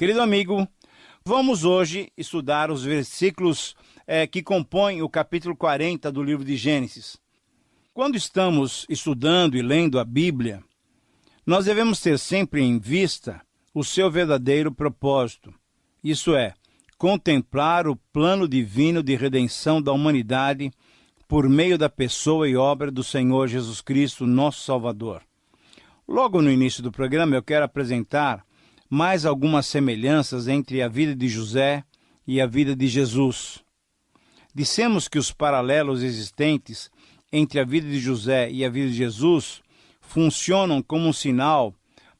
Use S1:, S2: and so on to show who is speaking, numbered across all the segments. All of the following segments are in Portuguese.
S1: Querido amigo, vamos hoje estudar os versículos que compõem o capítulo 40 do livro de Gênesis. Quando estamos estudando e lendo a Bíblia, nós devemos ter sempre em vista o seu verdadeiro propósito. Isso é, contemplar o plano divino de redenção da humanidade por meio da pessoa e obra do Senhor Jesus Cristo, nosso Salvador. Logo no início do programa, eu quero apresentar mais algumas semelhanças entre a vida de José e a vida de Jesus. Dissemos que os paralelos existentes entre a vida de José e a vida de Jesus funcionam como um sinal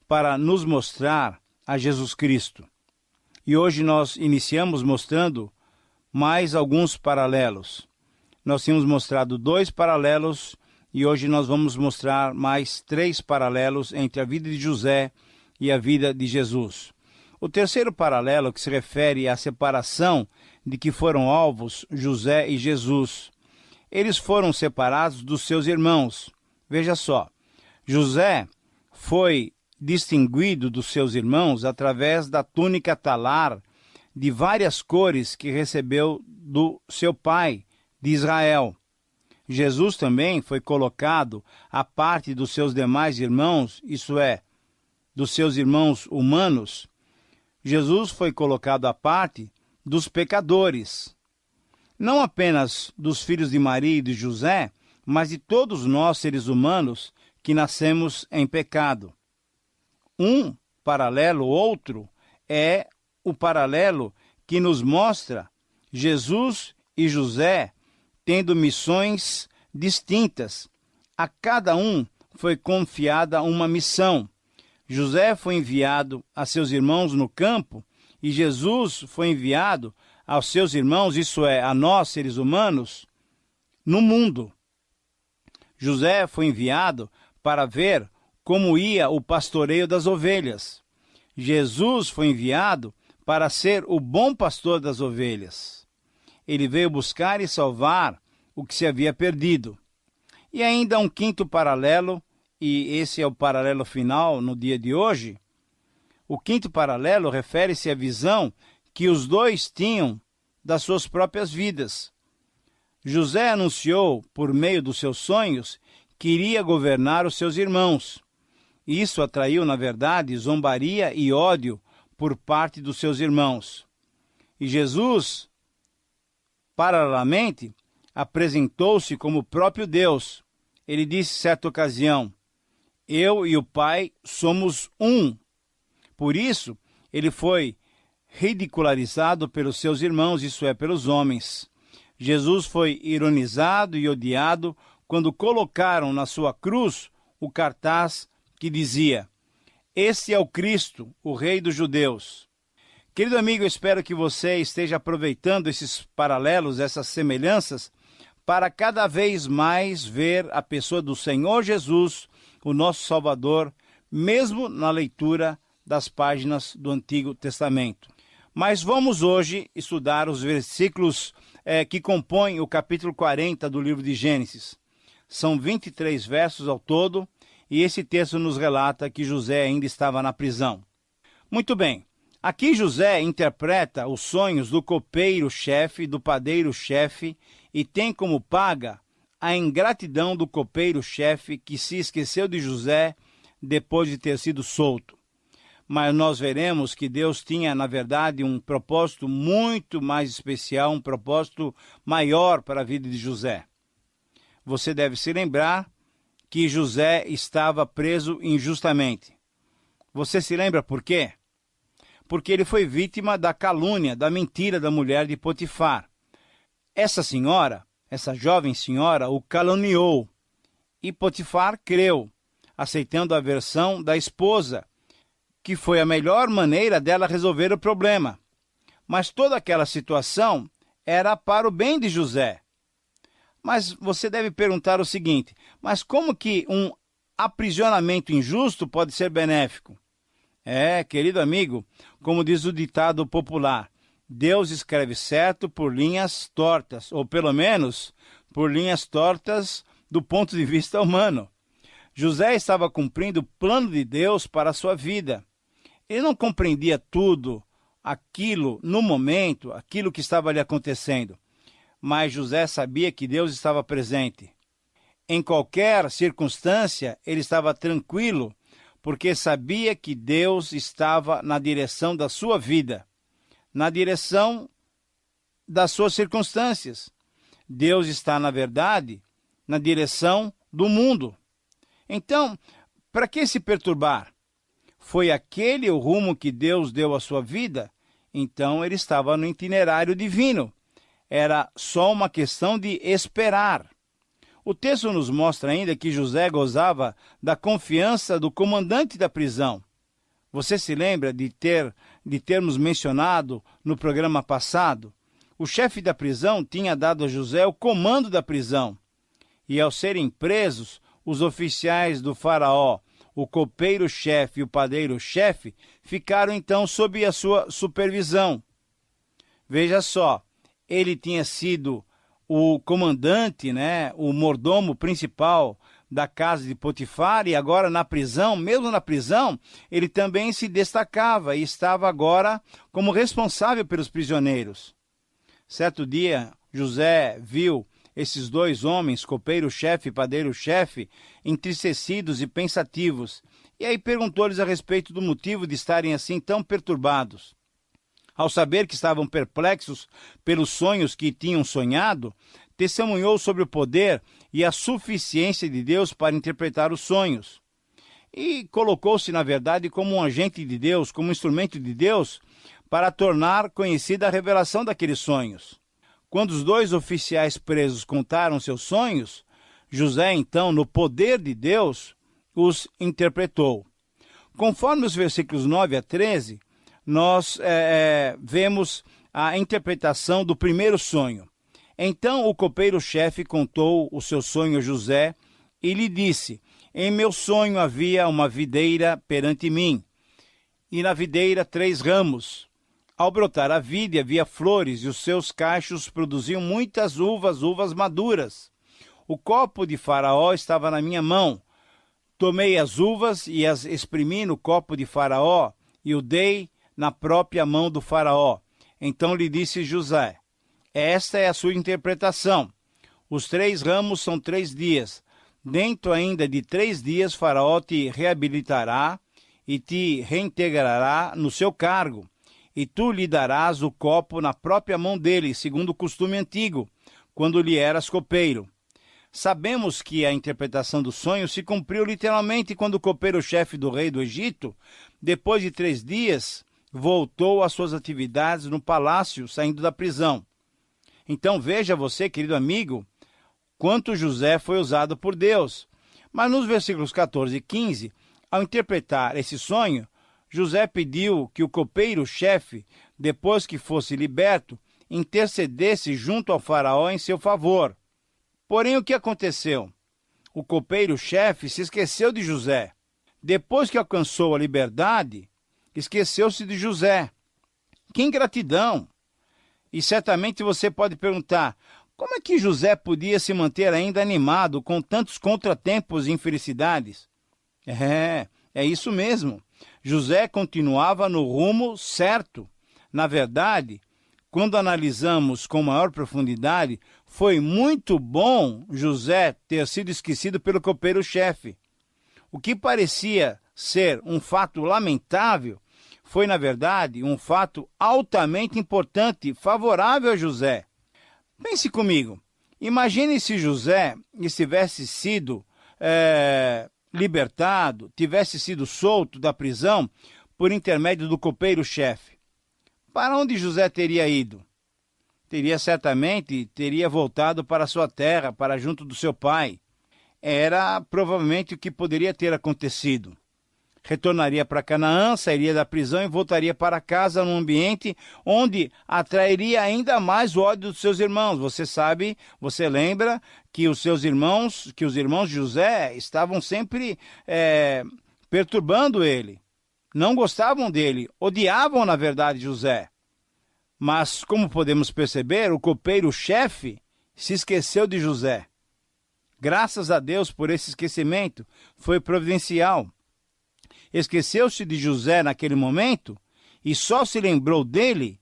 S1: para nos mostrar a Jesus Cristo. E hoje nós iniciamos mostrando mais alguns paralelos. Nós tínhamos mostrado 2 paralelos e hoje nós vamos mostrar mais 3 paralelos entre a vida de José e a vida de Jesus. O terceiro paralelo, que se refere à separação de que foram alvos José e Jesus. Eles foram separados dos seus irmãos. Veja só, José foi distinguido dos seus irmãos através da túnica talar de várias cores que recebeu do seu pai de Israel. Jesus também foi colocado à parte dos seus demais irmãos, isso é, dos seus irmãos humanos. Jesus foi colocado à parte dos pecadores, não apenas dos filhos de Maria e de José, mas de todos nós seres humanos que nascemos em pecado. Um paralelo, outro, é o paralelo que nos mostra Jesus e José tendo missões distintas. A cada um foi confiada uma missão. José foi enviado a seus irmãos no campo e Jesus foi enviado aos seus irmãos, isso é, a nós, seres humanos, no mundo. José foi enviado para ver como ia o pastoreio das ovelhas. Jesus foi enviado para ser o bom pastor das ovelhas. Ele veio buscar e salvar o que se havia perdido. E ainda um quinto paralelo, e esse é o paralelo final no dia de hoje. O quinto paralelo refere-se à visão que os dois tinham das suas próprias vidas. José anunciou, por meio dos seus sonhos, que iria governar os seus irmãos. Isso atraiu, na verdade, zombaria e ódio por parte dos seus irmãos. E Jesus, paralelamente, apresentou-se como o próprio Deus. Ele disse, certa ocasião, eu e o Pai somos um. Por isso, ele foi ridicularizado pelos seus irmãos, isso é, pelos homens. Jesus foi ironizado e odiado quando colocaram na sua cruz o cartaz que dizia, este é o Cristo, o Rei dos Judeus. Querido amigo, eu espero que você esteja aproveitando esses paralelos, essas semelhanças, para cada vez mais ver a pessoa do Senhor Jesus, o nosso Salvador, mesmo na leitura das páginas do Antigo Testamento. Mas vamos hoje estudar os versículos que compõem o capítulo 40 do livro de Gênesis. São 23 versos ao todo, e esse texto nos relata que José ainda estava na prisão. Muito bem, aqui José interpreta os sonhos do copeiro-chefe, do padeiro-chefe, e tem como paga a ingratidão do copeiro-chefe que se esqueceu de José depois de ter sido solto. Mas nós veremos que Deus tinha, na verdade, um propósito muito mais especial, um propósito maior para a vida de José. Você deve se lembrar que José estava preso injustamente. Você se lembra por quê? Porque ele foi vítima da calúnia, da mentira da mulher de Potifar. Essa senhora, essa jovem senhora, o caluniou. E Potifar creu, aceitando a versão da esposa, que foi a melhor maneira dela resolver o problema. Mas toda aquela situação era para o bem de José. Mas você deve perguntar o seguinte, mas como que um aprisionamento injusto pode ser benéfico? Querido amigo, como diz o ditado popular, Deus escreve certo por linhas tortas, ou pelo menos por linhas tortas do ponto de vista humano. José estava cumprindo o plano de Deus para a sua vida. Ele não compreendia tudo aquilo no momento, aquilo que estava ali acontecendo. Mas José sabia que Deus estava presente. Em qualquer circunstância, ele estava tranquilo, porque sabia que Deus estava na direção da sua vida, na direção das suas circunstâncias. Deus está, na verdade, na direção do mundo. Então, para que se perturbar? Foi aquele o rumo que Deus deu à sua vida? Então ele estava no itinerário divino. Era só uma questão de esperar. O texto nos mostra ainda que José gozava da confiança do comandante da prisão. Você se lembra de termos mencionado no programa passado? O chefe da prisão tinha dado a José o comando da prisão. E ao serem presos, os oficiais do faraó, o copeiro-chefe e o padeiro-chefe, ficaram então sob a sua supervisão. Veja só, ele tinha sido o comandante, o mordomo principal da casa de Potifar, e agora na prisão, mesmo na prisão, ele também se destacava e estava agora como responsável pelos prisioneiros. Certo dia, José viu esses dois homens, copeiro-chefe e padeiro-chefe, entristecidos e pensativos, e aí perguntou-lhes a respeito do motivo de estarem assim tão perturbados. Ao saber que estavam perplexos pelos sonhos que tinham sonhado, testemunhou sobre o poder e a suficiência de Deus para interpretar os sonhos. E colocou-se, na verdade, como um agente de Deus, como um instrumento de Deus, para tornar conhecida a revelação daqueles sonhos. Quando os dois oficiais presos contaram seus sonhos, José, então, no poder de Deus, os interpretou. Conforme os versículos 9 a 13, nós vemos a interpretação do primeiro sonho. Então o copeiro-chefe contou o seu sonho a José e lhe disse: em meu sonho havia uma videira perante mim, e na videira 3 ramos. Ao brotar a vide havia flores, e os seus cachos produziam muitas uvas maduras. O copo de Faraó estava na minha mão. Tomei as uvas e as exprimi no copo de Faraó, e o dei na própria mão do Faraó. Então lhe disse José: esta é a sua interpretação. Os 3 ramos são 3 dias. Dentro ainda de 3 dias, Faraó te reabilitará e te reintegrará no seu cargo. E tu lhe darás o copo na própria mão dele, segundo o costume antigo, quando lhe eras copeiro. Sabemos que a interpretação do sonho se cumpriu literalmente quando o copeiro-chefe do rei do Egito, depois de 3 dias, voltou às suas atividades no palácio, saindo da prisão. Então veja você, querido amigo, quanto José foi usado por Deus. Mas nos versículos 14 e 15, ao interpretar esse sonho, José pediu que o copeiro-chefe, depois que fosse liberto, intercedesse junto ao faraó em seu favor. Porém, o que aconteceu? O copeiro-chefe se esqueceu de José. Depois que alcançou a liberdade, esqueceu-se de José. Que ingratidão! E certamente você pode perguntar: como é que José podia se manter ainda animado com tantos contratempos e infelicidades? É isso mesmo. José continuava no rumo certo. Na verdade, quando analisamos com maior profundidade, foi muito bom José ter sido esquecido pelo copeiro-chefe. O que parecia ser um fato lamentável foi, na verdade, um fato altamente importante, favorável a José. Pense comigo, imagine se José tivesse sido libertado, tivesse sido solto da prisão por intermédio do copeiro-chefe. Para onde José teria ido? Teria voltado para sua terra, para junto do seu pai. Era provavelmente o que poderia ter acontecido. Retornaria para Canaã, sairia da prisão e voltaria para casa num ambiente onde atrairia ainda mais o ódio dos seus irmãos. Você lembra que os irmãos de José estavam sempre perturbando ele. Não gostavam dele, odiavam na verdade José. Mas, como podemos perceber, o copeiro-chefe se esqueceu de José. Graças a Deus por esse esquecimento, foi providencial. Esqueceu-se de José naquele momento e só se lembrou dele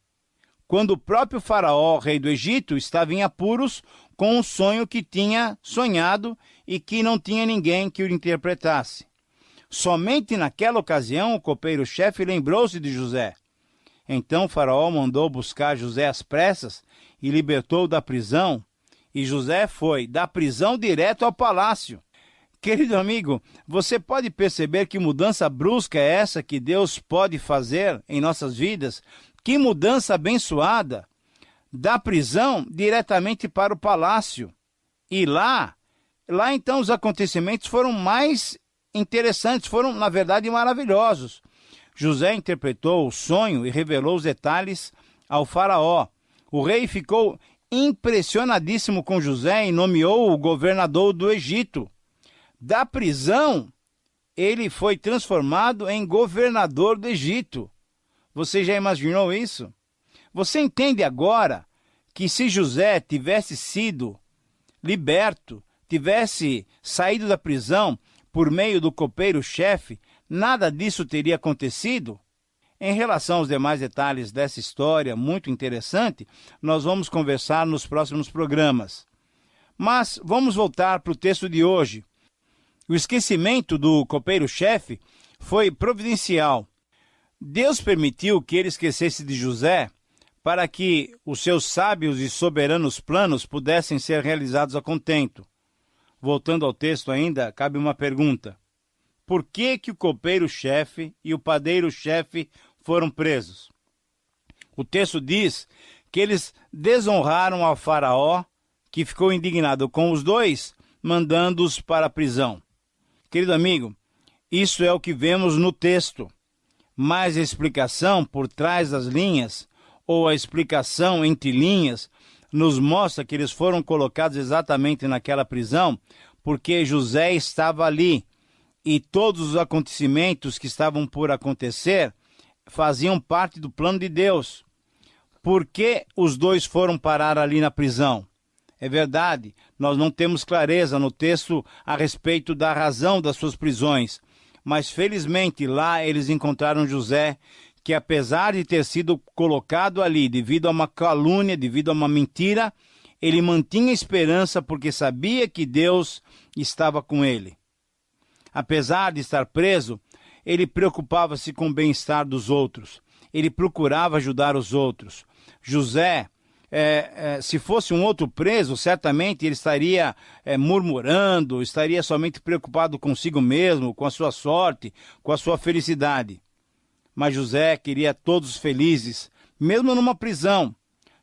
S1: quando o próprio faraó, rei do Egito, estava em apuros com um sonho que tinha sonhado e que não tinha ninguém que o interpretasse. Somente naquela ocasião o copeiro-chefe lembrou-se de José. Então o faraó mandou buscar José às pressas e libertou-o da prisão, e José foi da prisão direto ao palácio. Querido amigo, você pode perceber que mudança brusca é essa que Deus pode fazer em nossas vidas? Que mudança abençoada! Da prisão diretamente para o palácio. E lá então os acontecimentos foram mais interessantes, foram na verdade maravilhosos. José interpretou o sonho e revelou os detalhes ao faraó. O rei ficou impressionadíssimo com José e nomeou o governador do Egito. Da prisão, ele foi transformado em governador do Egito. Você já imaginou isso? Você entende agora que se José tivesse sido liberto, tivesse saído da prisão por meio do copeiro-chefe, nada disso teria acontecido? Em relação aos demais detalhes dessa história muito interessante, nós vamos conversar nos próximos programas. Mas vamos voltar para o texto de hoje. O esquecimento do copeiro-chefe foi providencial. Deus permitiu que ele esquecesse de José para que os seus sábios e soberanos planos pudessem ser realizados a contento. Voltando ao texto ainda, cabe uma pergunta. Por que o copeiro-chefe e o padeiro-chefe foram presos? O texto diz que eles desonraram ao faraó, que ficou indignado com os dois, mandando-os para a prisão. Querido amigo, isso é o que vemos no texto. Mas a explicação por trás das linhas, ou a explicação entre linhas, nos mostra que eles foram colocados exatamente naquela prisão, porque José estava ali, e todos os acontecimentos que estavam por acontecer faziam parte do plano de Deus. Por que os dois foram parar ali na prisão? É verdade, nós não temos clareza no texto a respeito da razão das suas prisões, mas felizmente lá eles encontraram José, que apesar de ter sido colocado ali devido a uma calúnia, devido a uma mentira, ele mantinha esperança porque sabia que Deus estava com ele. Apesar de estar preso, ele preocupava-se com o bem-estar dos outros. Ele procurava ajudar os outros. José, se fosse um outro preso, certamente ele estaria murmurando, estaria somente preocupado consigo mesmo, com a sua sorte, com a sua felicidade. Mas José queria todos felizes, mesmo numa prisão.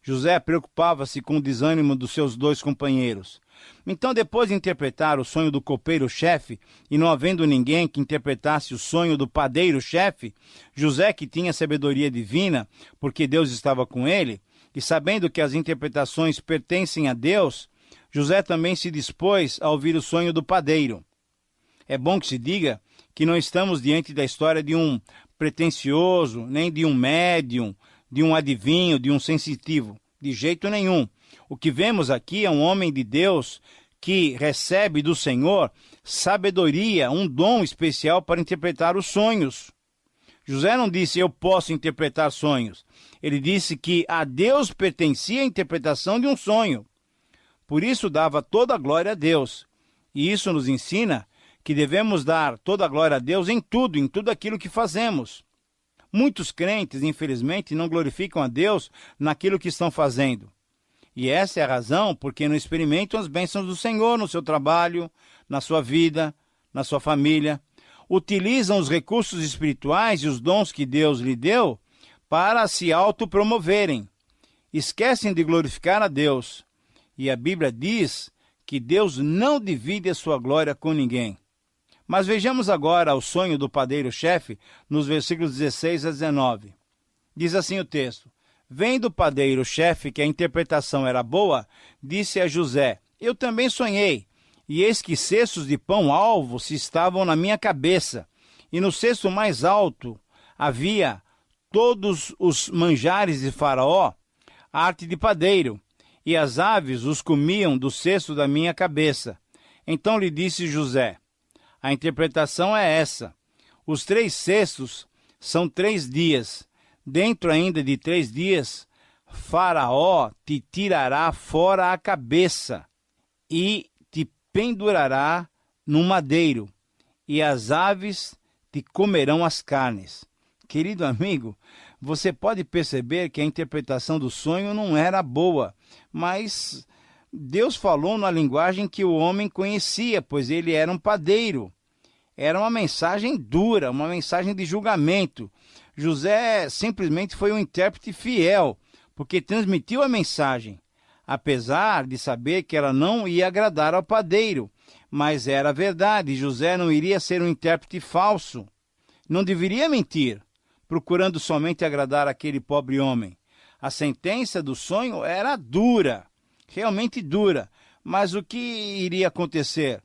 S1: José preocupava-se com o desânimo dos seus dois companheiros. Então, depois de interpretar o sonho do copeiro-chefe, e não havendo ninguém que interpretasse o sonho do padeiro-chefe, José, que tinha sabedoria divina, porque Deus estava com ele, e sabendo que as interpretações pertencem a Deus, José também se dispôs a ouvir o sonho do padeiro. É bom que se diga que não estamos diante da história de um pretensioso, nem de um médium, de um adivinho, de um sensitivo. De jeito nenhum. O que vemos aqui é um homem de Deus que recebe do Senhor sabedoria, um dom especial para interpretar os sonhos. José não disse, eu posso interpretar sonhos. Ele disse que a Deus pertencia a interpretação de um sonho. Por isso dava toda a glória a Deus. E isso nos ensina que devemos dar toda a glória a Deus em tudo aquilo que fazemos. Muitos crentes, infelizmente, não glorificam a Deus naquilo que estão fazendo. E essa é a razão porque não experimentam as bênçãos do Senhor no seu trabalho, na sua vida, na sua família. Utilizam os recursos espirituais e os dons que Deus lhe deu para se autopromoverem. Esquecem de glorificar a Deus. E a Bíblia diz que Deus não divide a sua glória com ninguém. Mas vejamos agora o sonho do padeiro-chefe nos versículos 16 a 19. Diz assim o texto: Vendo o padeiro-chefe que a interpretação era boa, disse a José, eu também sonhei, e eis que cestos de pão alvo se estavam na minha cabeça, e no cesto mais alto havia todos os manjares de Faraó, arte de padeiro, e as aves os comiam do cesto da minha cabeça. Então lhe disse José, a interpretação é essa, os 3 cestos são 3 dias, Dentro ainda de 3 dias, Faraó te tirará fora a cabeça e te pendurará no madeiro, e as aves te comerão as carnes. Querido amigo, você pode perceber que a interpretação do sonho não era boa, mas Deus falou na linguagem que o homem conhecia, pois ele era um padeiro. Era uma mensagem dura, uma mensagem de julgamento. José simplesmente foi um intérprete fiel, porque transmitiu a mensagem, apesar de saber que ela não ia agradar ao padeiro. Mas era verdade, José não iria ser um intérprete falso. Não deveria mentir, procurando somente agradar aquele pobre homem. A sentença do sonho era dura, realmente dura. Mas o que iria acontecer?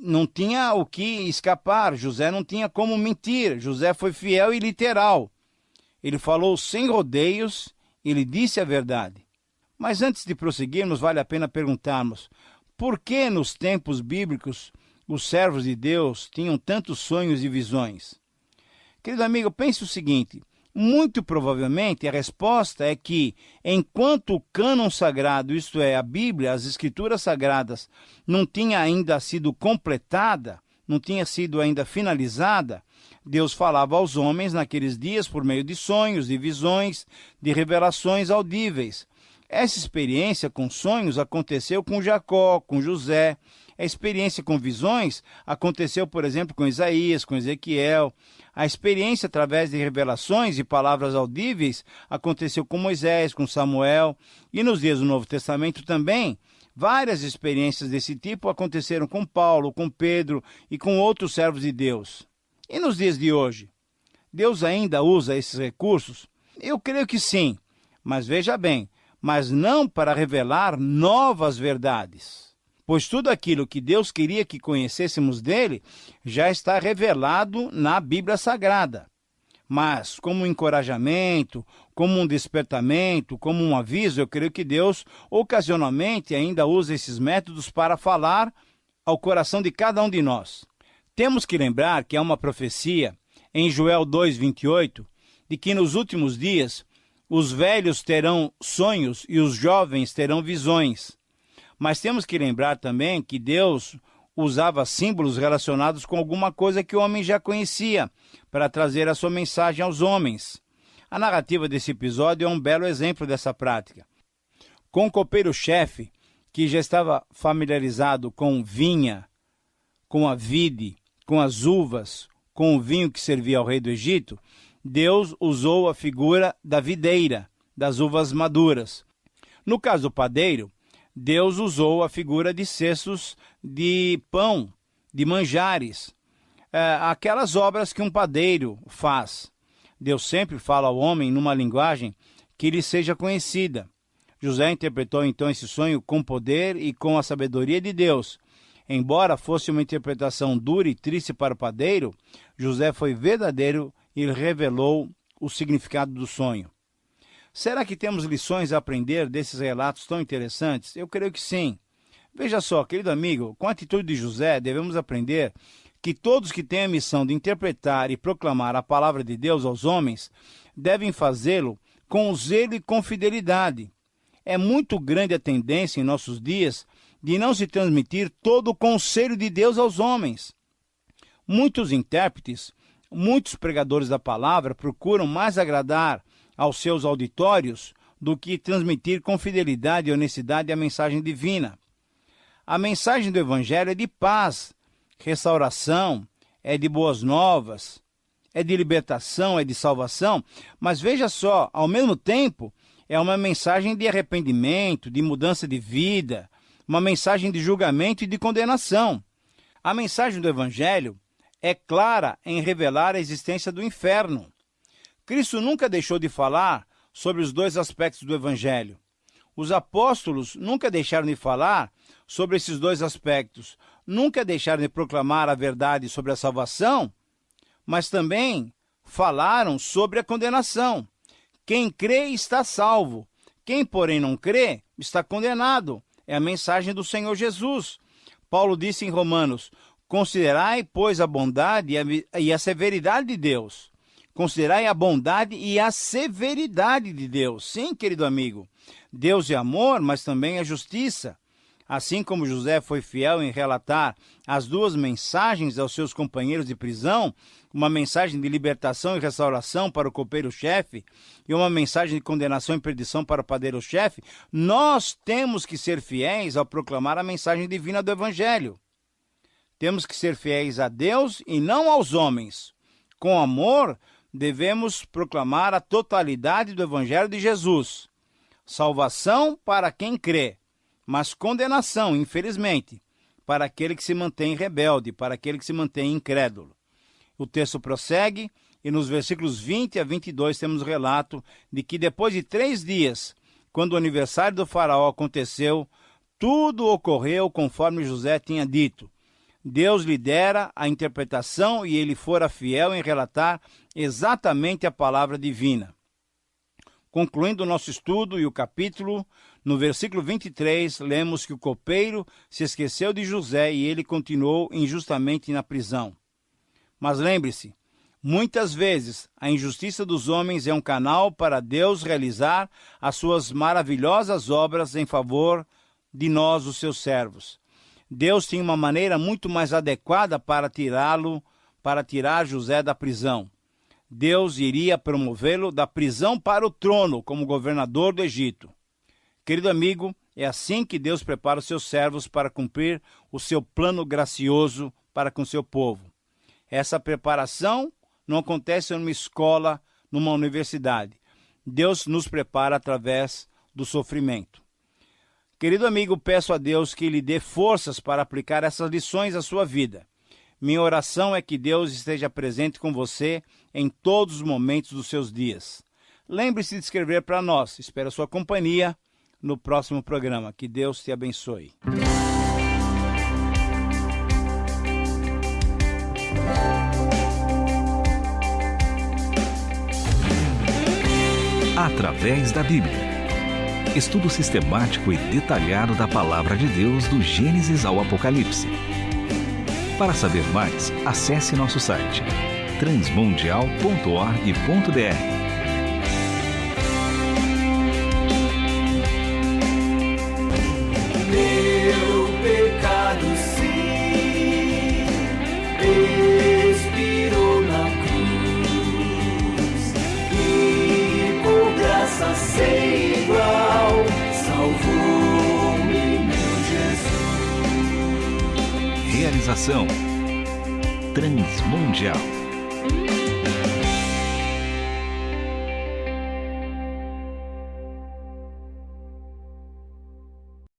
S1: Não tinha o que escapar, José não tinha como mentir. José foi fiel e literal. Ele falou sem rodeios, ele disse a verdade. Mas antes de prosseguirmos, vale a pena perguntarmos: por que nos tempos bíblicos os servos de Deus tinham tantos sonhos e visões? Querido amigo, pense o seguinte: muito provavelmente a resposta é que, enquanto o cânon sagrado, isto é, a Bíblia, as Escrituras Sagradas, não tinha ainda sido completada, não tinha sido ainda finalizada, Deus falava aos homens naqueles dias por meio de sonhos, de visões, de revelações audíveis. Essa experiência com sonhos aconteceu com Jacó, com José. A experiência com visões aconteceu, por exemplo, com Isaías, com Ezequiel. A experiência através de revelações e palavras audíveis aconteceu com Moisés, com Samuel. E nos dias do Novo Testamento também, várias experiências desse tipo aconteceram com Paulo, com Pedro e com outros servos de Deus. E nos dias de hoje, Deus ainda usa esses recursos? Eu creio que sim, mas veja bem, mas não para revelar novas verdades, pois tudo aquilo que Deus queria que conhecêssemos dele já está revelado na Bíblia Sagrada. Mas, como um encorajamento, como um despertamento, como um aviso, eu creio que Deus ocasionalmente ainda usa esses métodos para falar ao coração de cada um de nós. Temos que lembrar que há uma profecia em Joel 2:28, de que nos últimos dias os velhos terão sonhos e os jovens terão visões. Mas temos que lembrar também que Deus usava símbolos relacionados com alguma coisa que o homem já conhecia, para trazer a sua mensagem aos homens. A narrativa desse episódio é um belo exemplo dessa prática. Com o copeiro-chefe, que já estava familiarizado com vinha, com a vide, com as uvas, com o vinho que servia ao rei do Egito, Deus usou a figura da videira, das uvas maduras. No caso do padeiro, Deus usou a figura de cestos de pão, de manjares, aquelas obras que um padeiro faz. Deus sempre fala ao homem numa linguagem que lhe seja conhecida. José interpretou então esse sonho com poder e com a sabedoria de Deus. Embora fosse uma interpretação dura e triste para o padeiro, José foi verdadeiro e revelou o significado do sonho. Será que temos lições a aprender desses relatos tão interessantes? Eu creio que sim. Veja só, querido amigo, com a atitude de José, devemos aprender que todos que têm a missão de interpretar e proclamar a palavra de Deus aos homens devem fazê-lo com zelo e com fidelidade. É muito grande a tendência em nossos dias de não se transmitir todo o conselho de Deus aos homens. Muitos intérpretes, muitos pregadores da palavra procuram mais agradar aos seus auditórios do que transmitir com fidelidade e honestidade a mensagem divina. A mensagem do Evangelho é de paz, restauração, é de boas novas, é de libertação, é de salvação, mas veja só, ao mesmo tempo, é uma mensagem de arrependimento, de mudança de vida, uma mensagem de julgamento e de condenação. A mensagem do Evangelho é clara em revelar a existência do inferno. Cristo nunca deixou de falar sobre os dois aspectos do Evangelho. Os apóstolos nunca deixaram de falar sobre esses dois aspectos. Nunca deixaram de proclamar a verdade sobre a salvação, mas também falaram sobre a condenação. Quem crê está salvo. Quem, porém, não crê está condenado. É a mensagem do Senhor Jesus. Paulo disse em Romanos: considerai, pois, a bondade e a severidade de Deus. Considerai a bondade e a severidade de Deus. Sim, querido amigo, Deus é amor, mas também é justiça. Assim como José foi fiel em relatar as duas mensagens aos seus companheiros de prisão, uma mensagem de libertação e restauração para o copeiro-chefe e uma mensagem de condenação e perdição para o padeiro-chefe, nós temos que ser fiéis ao proclamar a mensagem divina do Evangelho. Temos que ser fiéis a Deus e não aos homens. Com amor, devemos proclamar a totalidade do Evangelho de Jesus. Salvação para quem crê, mas condenação, infelizmente, para aquele que se mantém rebelde, para aquele que se mantém incrédulo. O texto prossegue e nos versículos 20 a 22 temos o relato de que depois de 3 dias, quando o aniversário do faraó aconteceu, tudo ocorreu conforme José tinha dito. Deus lhe dera a interpretação e ele fora fiel em relatar exatamente a palavra divina. Concluindo o nosso estudo e o capítulo, no versículo 23, lemos que o copeiro se esqueceu de José e ele continuou injustamente na prisão. Mas lembre-se, muitas vezes a injustiça dos homens é um canal para Deus realizar as suas maravilhosas obras em favor de nós, os seus servos. Deus tinha uma maneira muito mais adequada para tirar José da prisão. Deus iria promovê-lo da prisão para o trono como governador do Egito. Querido amigo, é assim que Deus prepara os seus servos para cumprir o seu plano gracioso para com seu povo. Essa preparação não acontece numa escola, numa universidade. Deus nos prepara através do sofrimento. Querido amigo, peço a Deus que lhe dê forças para aplicar essas lições à sua vida. Minha oração é que Deus esteja presente com você em todos os momentos dos seus dias. Lembre-se de escrever para nós. Espero a sua companhia no próximo programa. Que Deus te abençoe.
S2: Através da Bíblia. Estudo sistemático e detalhado da Palavra de Deus do Gênesis ao Apocalipse. Para saber mais, acesse nosso site transmundial.org.br.
S3: Meu pecado sim expirou na cruz e por graça sem igual salvou-me meu Jesus.
S2: Realização Transmundial.